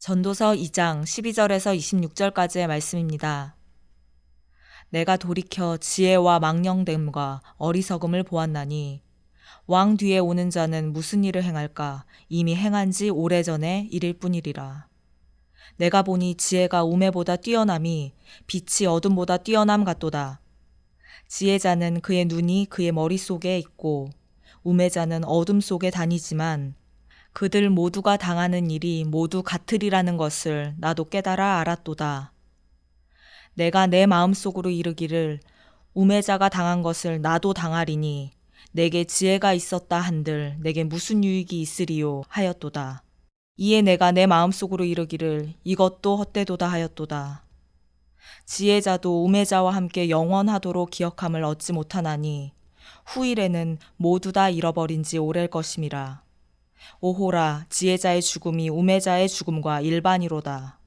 전도서 2장 12절에서 26절까지의 말씀입니다. 내가 돌이켜 지혜와 망령됨과 어리석음을 보았나니 왕 뒤에 오는 자는 무슨 일을 행할까? 이미 행한 지 오래전에 이를 뿐이리라. 내가 보니 지혜가 우매보다 뛰어남이 빛이 어둠보다 뛰어남 같도다. 지혜자는 그의 눈이 그의 머릿속에 있고 우매자는 어둠 속에 다니지만 그들 모두가 당하는 일이 모두 같으리라는 것을 나도 깨달아 알았도다. 내가 내 마음속으로 이르기를 우매자가 당한 것을 나도 당하리니 내게 지혜가 있었다 한들 내게 무슨 유익이 있으리요 하였도다. 이에 내가 내 마음속으로 이르기를 이것도 헛되도다 하였도다. 지혜자도 우매자와 함께 영원하도록 기억함을 얻지 못하나니 후일에는 모두 다 잃어버린 지 오래일 것임이라. 오호라 지혜자의 죽음이 우매자의 죽음과 일반이로다.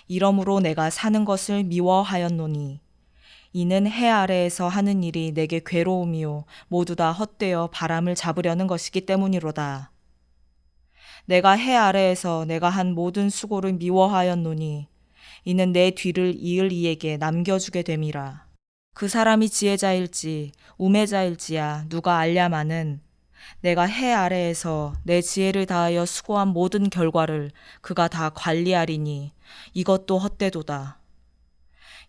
이러므로 내가 사는 것을 미워하였노니 이는 해 아래에서 하는 일이 내게 괴로움이요 모두 다 헛되어 바람을 잡으려는 것이기 때문이로다. 내가 해 아래에서 내가 한 모든 수고를 미워하였노니 이는 내 뒤를 이을 이에게 남겨주게 됨이라. 그 사람이 지혜자일지 우매자일지야 누가 알랴마는 내가 해 아래에서 내 지혜를 다하여 수고한 모든 결과를 그가 다 관리하리니 이것도 헛되도다.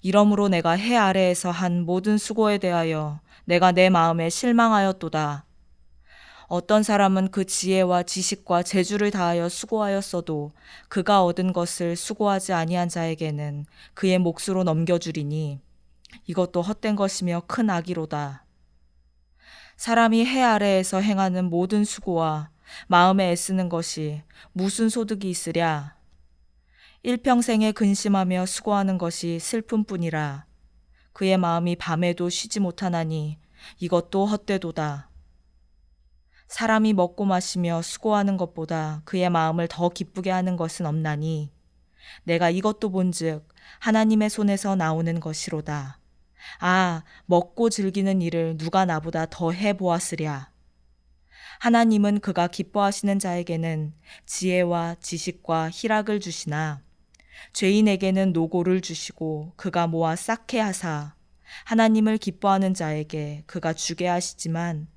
이러므로 내가 해 아래에서 한 모든 수고에 대하여 내가 내 마음에 실망하였도다. 어떤 사람은 그 지혜와 지식과 재주를 다하여 수고하였어도 그가 얻은 것을 수고하지 아니한 자에게는 그의 몫으로 넘겨주리니 이것도 헛된 것이며 큰 악이로다. 사람이 해 아래에서 행하는 모든 수고와 마음에 애쓰는 것이 무슨 소득이 있으랴? 일평생에 근심하며 수고하는 것이 슬픔뿐이라. 그의 마음이 밤에도 쉬지 못하나니 이것도 헛되도다. 사람이 먹고 마시며 수고하는 것보다 그의 마음을 더 기쁘게 하는 것은 없나니 내가 이것도 본즉 하나님의 손에서 나오는 것이로다. 아, 먹고 즐기는 일을 누가 나보다 더 해보았으랴. 하나님은 그가 기뻐하시는 자에게는 지혜와 지식과 희락을 주시나 죄인에게는 노고를 주시고 그가 모아 쌓게 하사 하나님을 기뻐하는 자에게 그가 주게 하시지만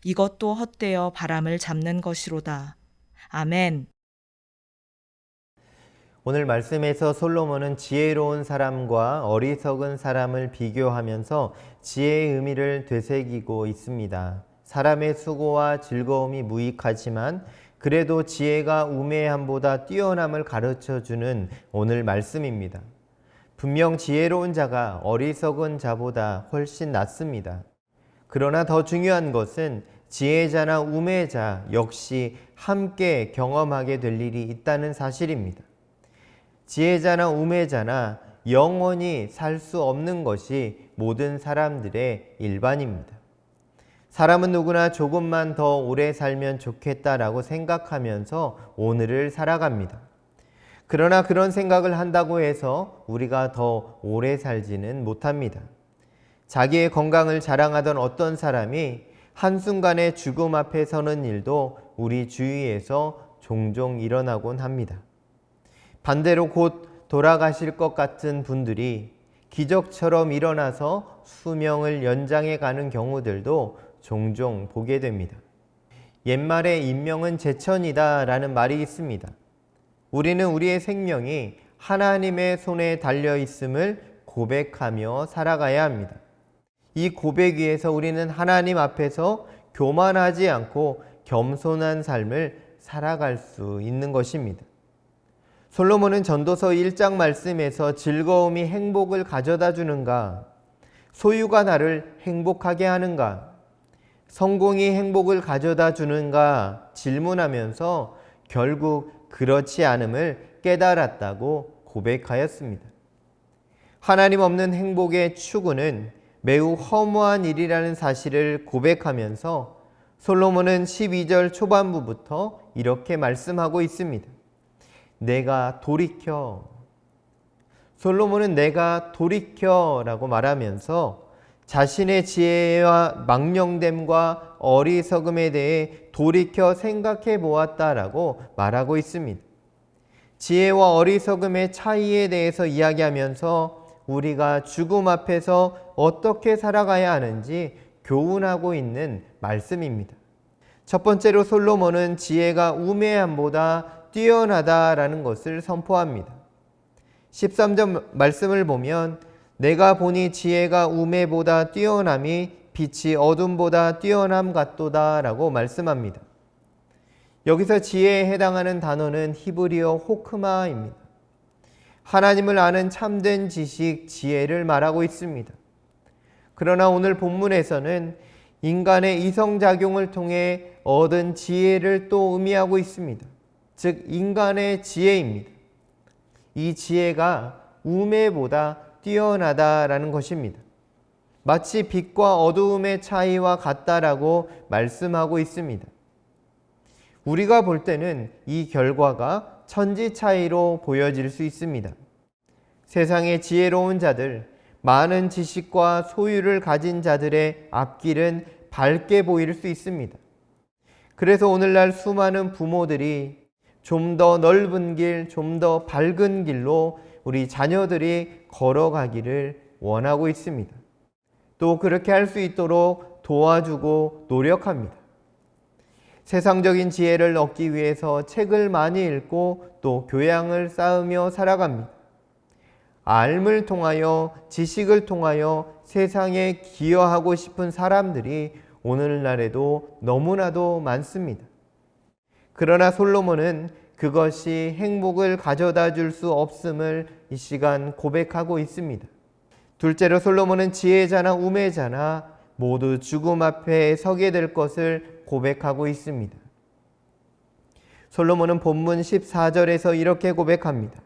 이것도 헛되어 바람을 잡는 것이로다. 아멘. 오늘 말씀에서 솔로몬은 지혜로운 사람과 어리석은 사람을 비교하면서 지혜의 의미를 되새기고 있습니다. 사람의 수고와 즐거움이 무익하지만 그래도 지혜가 우매함보다 뛰어남을 가르쳐주는 오늘 말씀입니다. 분명 지혜로운 자가 어리석은 자보다 훨씬 낫습니다. 그러나 더 중요한 것은 지혜자나 우매자 역시 함께 경험하게 될 일이 있다는 사실입니다. 지혜자나 우매자나 영원히 살 수 없는 것이 모든 사람들의 일반입니다. 사람은 누구나 조금만 더 오래 살면 좋겠다라고 생각하면서 오늘을 살아갑니다. 그러나 그런 생각을 한다고 해서 우리가 더 오래 살지는 못합니다. 자기의 건강을 자랑하던 어떤 사람이 한순간에 죽음 앞에 서는 일도 우리 주위에서 종종 일어나곤 합니다. 반대로 곧 돌아가실 것 같은 분들이 기적처럼 일어나서 수명을 연장해 가는 경우들도 종종 보게 됩니다. 옛말에 인명은 제천이다 라는 말이 있습니다. 우리는 우리의 생명이 하나님의 손에 달려 있음을 고백하며 살아가야 합니다. 이 고백 위에서 우리는 하나님 앞에서 교만하지 않고 겸손한 삶을 살아갈 수 있는 것입니다. 솔로몬은 전도서 1장 말씀에서 즐거움이 행복을 가져다 주는가? 소유가 나를 행복하게 하는가? 성공이 행복을 가져다 주는가? 질문하면서 결국 그렇지 않음을 깨달았다고 고백하였습니다. 하나님 없는 행복의 추구는 매우 허무한 일이라는 사실을 고백하면서 솔로몬은 12절 초반부부터 이렇게 말씀하고 있습니다. 내가 돌이켜. 솔로몬은 내가 돌이켜 라고 말하면서 자신의 지혜와 망령됨과 어리석음에 대해 돌이켜 생각해 보았다라고 말하고 있습니다. 지혜와 어리석음의 차이에 대해서 이야기하면서 우리가 죽음 앞에서 어떻게 살아가야 하는지 교훈하고 있는 말씀입니다. 첫 번째로 솔로몬은 지혜가 우매함보다 뛰어나다라는 것을 선포합니다. 13절 말씀을 보면 내가 보니 지혜가 우매보다 뛰어남이 빛이 어둠보다 뛰어남 같도다 라고 말씀합니다. 여기서 지혜에 해당하는 단어는 히브리어 호크마입니다. 하나님을 아는 참된 지식, 지혜를 말하고 있습니다. 그러나 오늘 본문에서는 인간의 이성작용을 통해 얻은 지혜를 또 의미하고 있습니다. 즉 인간의 지혜입니다. 이 지혜가 우매보다 뛰어나다라는 것입니다. 마치 빛과 어두움의 차이와 같다라고 말씀하고 있습니다. 우리가 볼 때는 이 결과가 천지 차이로 보여질 수 있습니다. 세상의 지혜로운 자들, 많은 지식과 소유를 가진 자들의 앞길은 밝게 보일 수 있습니다. 그래서 오늘날 수많은 부모들이 좀 더 넓은 길, 좀 더 밝은 길로 우리 자녀들이 걸어가기를 원하고 있습니다. 또 그렇게 할 수 있도록 도와주고 노력합니다. 세상적인 지혜를 얻기 위해서 책을 많이 읽고 또 교양을 쌓으며 살아갑니다. 알을 통하여, 지식을 통하여 세상에 기여하고 싶은 사람들이 오늘날에도 너무나도 많습니다. 그러나 솔로몬은 그것이 행복을 가져다 줄 수 없음을 이 시간 고백하고 있습니다. 둘째로 솔로몬은 지혜자나 우매자나 모두 죽음 앞에 서게 될 것을 고백하고 있습니다. 솔로몬은 본문 14절에서 이렇게 고백합니다.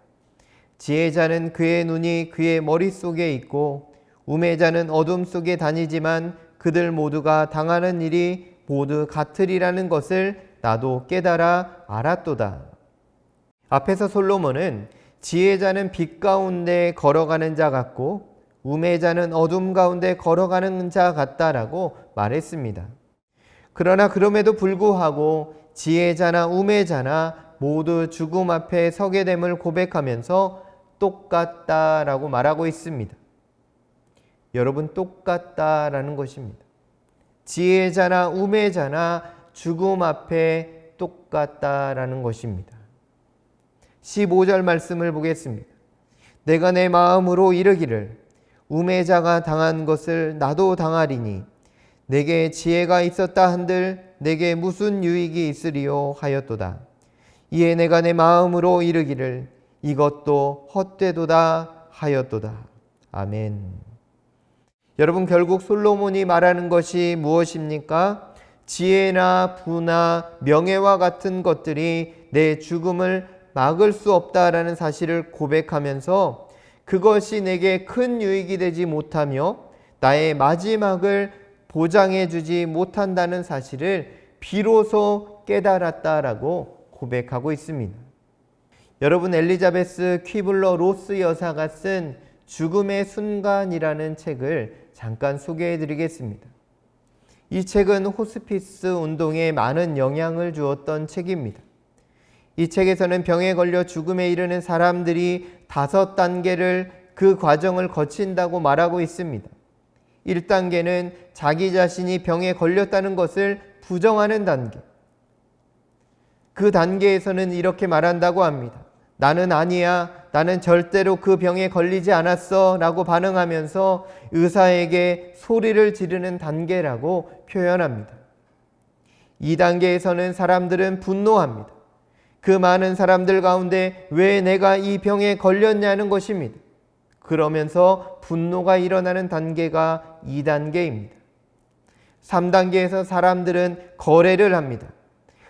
지혜자는 그의 눈이 그의 머릿속에 있고 우매자는 어둠 속에 다니지만 그들 모두가 당하는 일이 모두 같으리라는 것을 나도 깨달아 알았도다. 앞에서 솔로몬은 지혜자는 빛 가운데 걸어가는 자 같고 우매자는 어둠 가운데 걸어가는 자 같다라고 말했습니다. 그러나 그럼에도 불구하고 지혜자나 우매자나 모두 죽음 앞에 서게 됨을 고백하면서 똑같다라고 말하고 있습니다. 여러분, 똑같다라는 것입니다. 지혜자나 우매자나 죽음 앞에 똑같다라는 것입니다. 15절 말씀을 보겠습니다. 내가 내 마음으로 이르기를 우매자가 당한 것을 나도 당하리니 내게 지혜가 있었다 한들 내게 무슨 유익이 있으리요 하였도다. 이에 내가 내 마음으로 이르기를 이것도 헛되도다 하였도다. 아멘. 여러분, 결국 솔로몬이 말하는 것이 무엇입니까? 지혜나 부나 명예와 같은 것들이 내 죽음을 막을 수 없다라는 사실을 고백하면서 그것이 내게 큰 유익이 되지 못하며 나의 마지막을 보장해 주지 못한다는 사실을 비로소 깨달았다라고 고백하고 있습니다. 여러분, 엘리자베스 퀴블러 로스 여사가 쓴 죽음의 순간이라는 책을 잠깐 소개해 드리겠습니다. 이 책은 호스피스 운동에 많은 영향을 주었던 책입니다. 이 책에서는 병에 걸려 죽음에 이르는 사람들이 5단계를 그 과정을 거친다고 말하고 있습니다. 1단계는 자기 자신이 병에 걸렸다는 것을 부정하는 단계. 그 단계에서는 이렇게 말한다고 합니다. 나는 아니야. 나는 절대로 그 병에 걸리지 않았어. 라고 반응하면서 의사에게 소리를 지르는 단계라고 표현합니다. 2단계에서는 사람들은 분노합니다. 그 많은 사람들 가운데 왜 내가 이 병에 걸렸냐는 것입니다. 그러면서 분노가 일어나는 단계가 2단계입니다. 3단계에서 사람들은 거래를 합니다.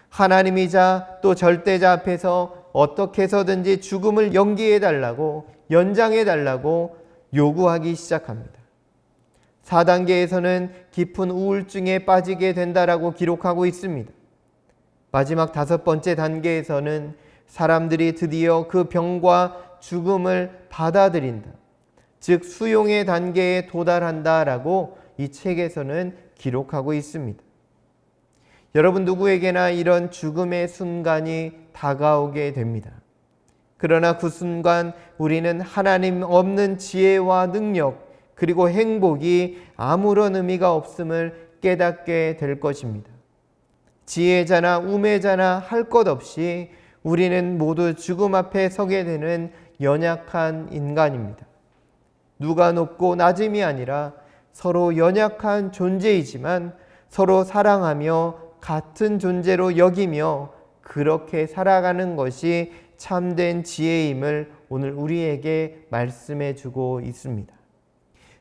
하나님이자 또 절대자 앞에서 어떻게 해서든지 죽음을 연기해달라고, 연장해달라고 요구하기 시작합니다. 4단계에서는 깊은 우울증에 빠지게 된다라고 기록하고 있습니다. 마지막 5번째 단계에서는 사람들이 드디어 그 병과 죽음을 받아들인다. 즉 수용의 단계에 도달한다라고 이 책에서는 기록하고 있습니다. 여러분, 누구에게나 이런 죽음의 순간이 다가오게 됩니다. 그러나 그 순간 우리는 하나님 없는 지혜와 능력 그리고 행복이 아무런 의미가 없음을 깨닫게 될 것입니다. 지혜자나 우매자나 할 것 없이 우리는 모두 죽음 앞에 서게 되는 연약한 인간입니다. 누가 높고 낮음이 아니라 서로 연약한 존재이지만 서로 사랑하며 같은 존재로 여기며 그렇게 살아가는 것이 참된 지혜임을 오늘 우리에게 말씀해 주고 있습니다.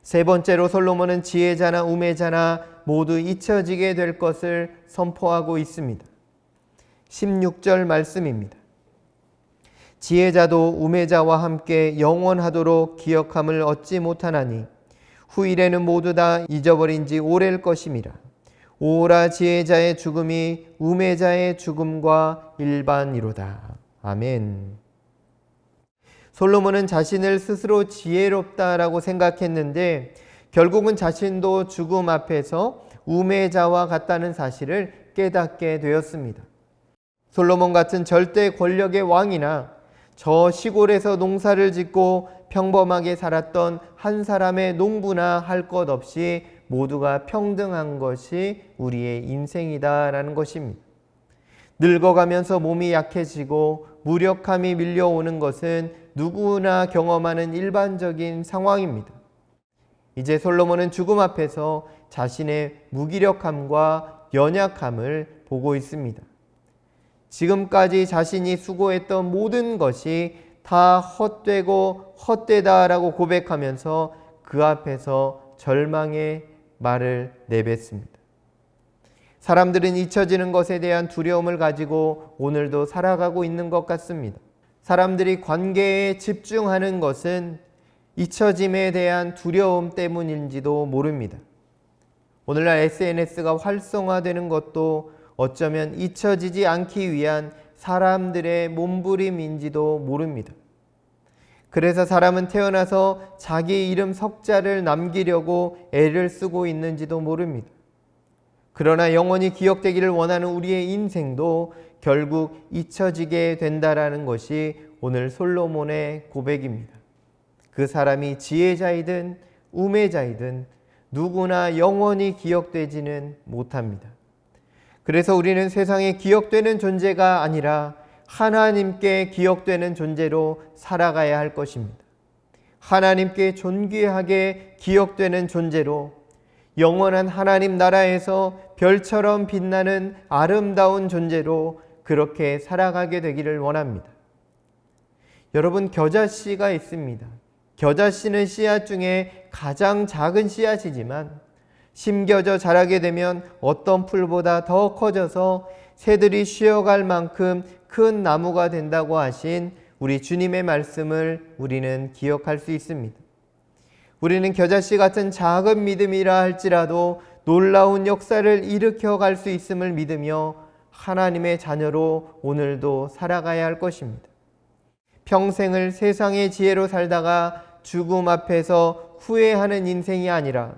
세 번째로 솔로몬은 지혜자나 우매자나 모두 잊혀지게 될 것을 선포하고 있습니다. 16절 말씀입니다. 지혜자도 우매자와 함께 영원하도록 기억함을 얻지 못하나니 후일에는 모두 다 잊어버린 지 오래일 것임이라. 오라 지혜자의 죽음이 우매자의 죽음과 일반이로다. 아멘. 솔로몬은 자신을 스스로 지혜롭다라고 생각했는데 결국은 자신도 죽음 앞에서 우매자와 같다는 사실을 깨닫게 되었습니다. 솔로몬 같은 절대 권력의 왕이나 저 시골에서 농사를 짓고 평범하게 살았던 한 사람의 농부나 할 것 없이 모두가 평등한 것이 우리의 인생이다라는 것입니다. 늙어가면서 몸이 약해지고 무력함이 밀려오는 것은 누구나 경험하는 일반적인 상황입니다. 이제 솔로몬은 죽음 앞에서 자신의 무기력함과 연약함을 보고 있습니다. 지금까지 자신이 수고했던 모든 것이 다 헛되고 헛되다라고 고백하면서 그 앞에서 절망의 말을 내뱉습니다. 사람들은 잊혀지는 것에 대한 두려움을 가지고 오늘도 살아가고 있는 것 같습니다. 사람들이 관계에 집중하는 것은 잊혀짐에 대한 두려움 때문인지도 모릅니다. 오늘날 SNS가 활성화되는 것도 어쩌면 잊혀지지 않기 위한 사람들의 몸부림인지도 모릅니다. 그래서 사람은 태어나서 자기 이름 석자를 남기려고 애를 쓰고 있는지도 모릅니다. 그러나 영원히 기억되기를 원하는 우리의 인생도 결국 잊혀지게 된다라는 것이 오늘 솔로몬의 고백입니다. 그 사람이 지혜자이든 우매자이든 누구나 영원히 기억되지는 못합니다. 그래서 우리는 세상에 기억되는 존재가 아니라 하나님께 기억되는 존재로 살아가야 할 것입니다. 하나님께 존귀하게 기억되는 존재로 영원한 하나님 나라에서 별처럼 빛나는 아름다운 존재로 그렇게 살아가게 되기를 원합니다. 여러분, 겨자씨가 있습니다. 겨자씨는 씨앗 중에 가장 작은 씨앗이지만 심겨져 자라게 되면 어떤 풀보다 더 커져서 새들이 쉬어갈 만큼 큰 나무가 된다고 하신 우리 주님의 말씀을 우리는 기억할 수 있습니다. 우리는 겨자씨 같은 작은 믿음이라 할지라도 놀라운 역사를 일으켜 갈 수 있음을 믿으며 하나님의 자녀로 오늘도 살아가야 할 것입니다. 평생을 세상의 지혜로 살다가 죽음 앞에서 후회하는 인생이 아니라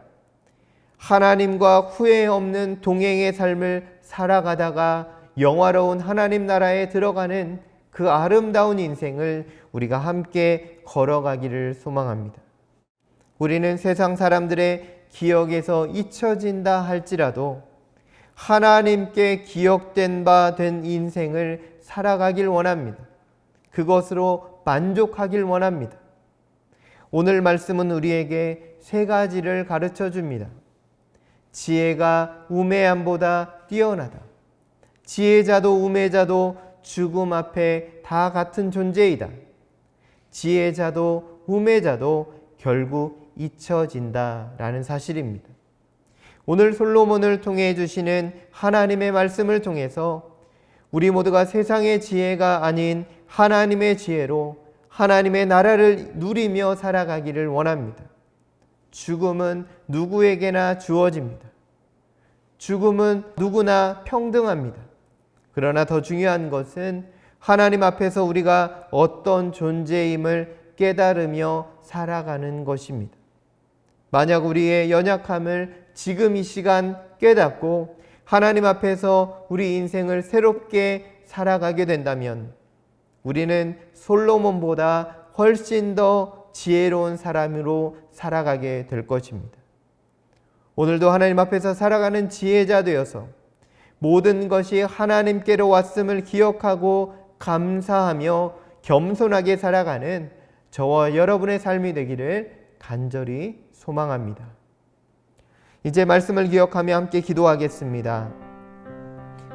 하나님과 후회 없는 동행의 삶을 살아가다가 영화로운 하나님 나라에 들어가는 그 아름다운 인생을 우리가 함께 걸어가기를 소망합니다. 우리는 세상 사람들의 기억에서 잊혀진다 할지라도 하나님께 기억된 바 된 인생을 살아가길 원합니다. 그것으로 만족하길 원합니다. 오늘 말씀은 우리에게 세 가지를 가르쳐 줍니다. 지혜가 우매함보다 뛰어나다. 지혜자도 우매자도 죽음 앞에 다 같은 존재이다. 지혜자도 우매자도 결국 잊혀진다라는 사실입니다. 오늘 솔로몬을 통해 주시는 하나님의 말씀을 통해서 우리 모두가 세상의 지혜가 아닌 하나님의 지혜로 하나님의 나라를 누리며 살아가기를 원합니다. 죽음은 누구에게나 주어집니다. 죽음은 누구나 평등합니다. 그러나 더 중요한 것은 하나님 앞에서 우리가 어떤 존재임을 깨달으며 살아가는 것입니다. 만약 우리의 연약함을 지금 이 시간 깨닫고 하나님 앞에서 우리 인생을 새롭게 살아가게 된다면 우리는 솔로몬보다 훨씬 더 지혜로운 사람으로 살아가게 될 것입니다. 오늘도 하나님 앞에서 살아가는 지혜자 되어서 모든 것이 하나님께로 왔음을 기억하고 감사하며 겸손하게 살아가는 저와 여러분의 삶이 되기를 간절히 소망합니다. 이제 말씀을 기억하며 함께 기도하겠습니다.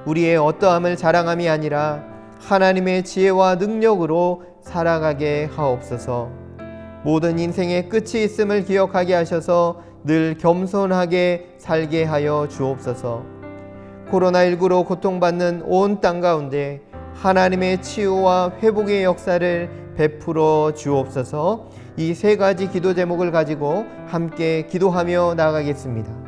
우리의 어떠함을 자랑함이 아니라 하나님의 지혜와 능력으로 살아가게 하옵소서. 모든 인생의 끝이 있음을 기억하게 하셔서 늘 겸손하게 살게 하여 주옵소서. 코로나19로 고통받는 온 땅 가운데 하나님의 치유와 회복의 역사를 베풀어 주옵소서. 이 세 가지 기도 제목을 가지고 함께 기도하며 나아가겠습니다.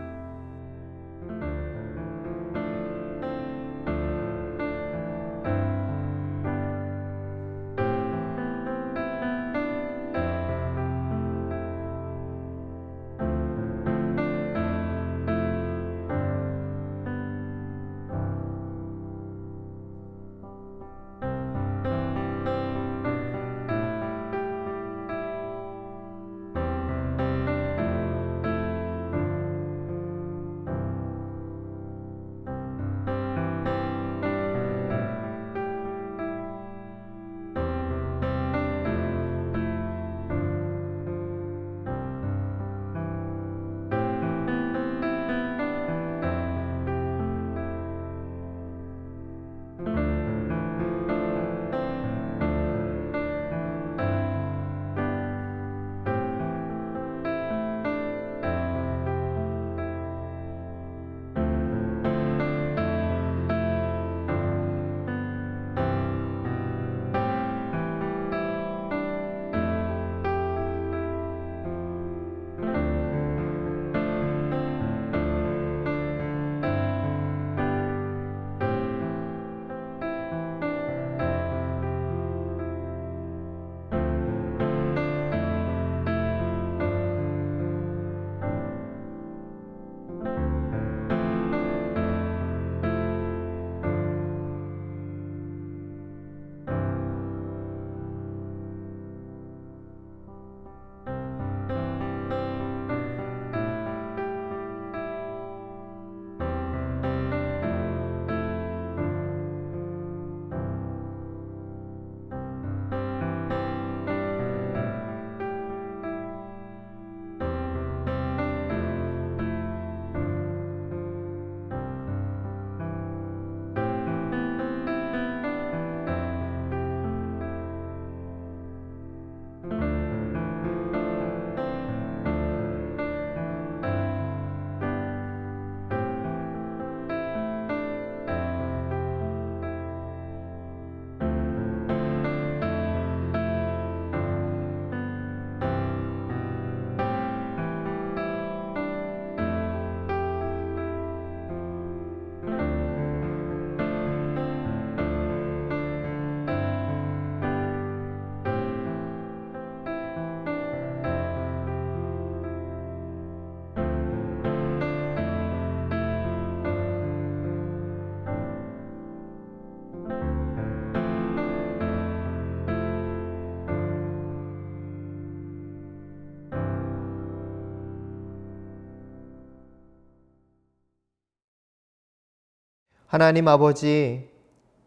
하나님 아버지,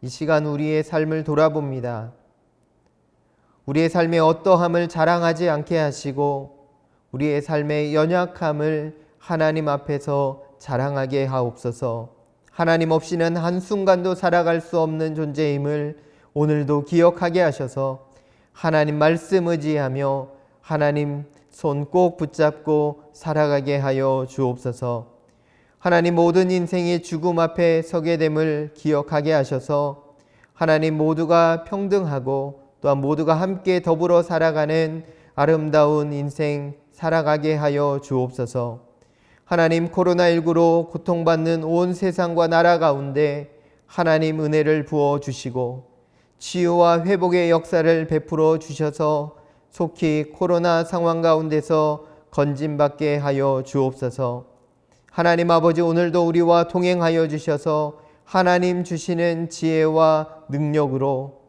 이 시간 우리의 삶을 돌아봅니다. 우리의 삶의 어떠함을 자랑하지 않게 하시고 우리의 삶의 연약함을 하나님 앞에서 자랑하게 하옵소서. 하나님 없이는 한순간도 살아갈 수 없는 존재임을 오늘도 기억하게 하셔서 하나님 말씀 의지하며 하나님 손 꼭 붙잡고 살아가게 하여 주옵소서. 하나님 모든 인생이 죽음 앞에 서게 됨을 기억하게 하셔서 하나님 모두가 평등하고 또한 모두가 함께 더불어 살아가는 아름다운 인생 살아가게 하여 주옵소서. 하나님 코로나19로 고통받는 온 세상과 나라 가운데 하나님 은혜를 부어 주시고 치유와 회복의 역사를 베풀어 주셔서 속히 코로나 상황 가운데서 건짐받게 하여 주옵소서. 하나님 아버지, 오늘도 우리와 동행하여 주셔서 하나님 주시는 지혜와 능력으로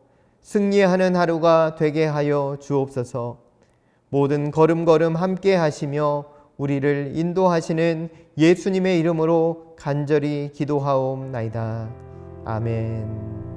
승리하는 하루가 되게 하여 주옵소서. 모든 걸음걸음 함께 하시며 우리를 인도하시는 예수님의 이름으로 간절히 기도하옵나이다. 아멘.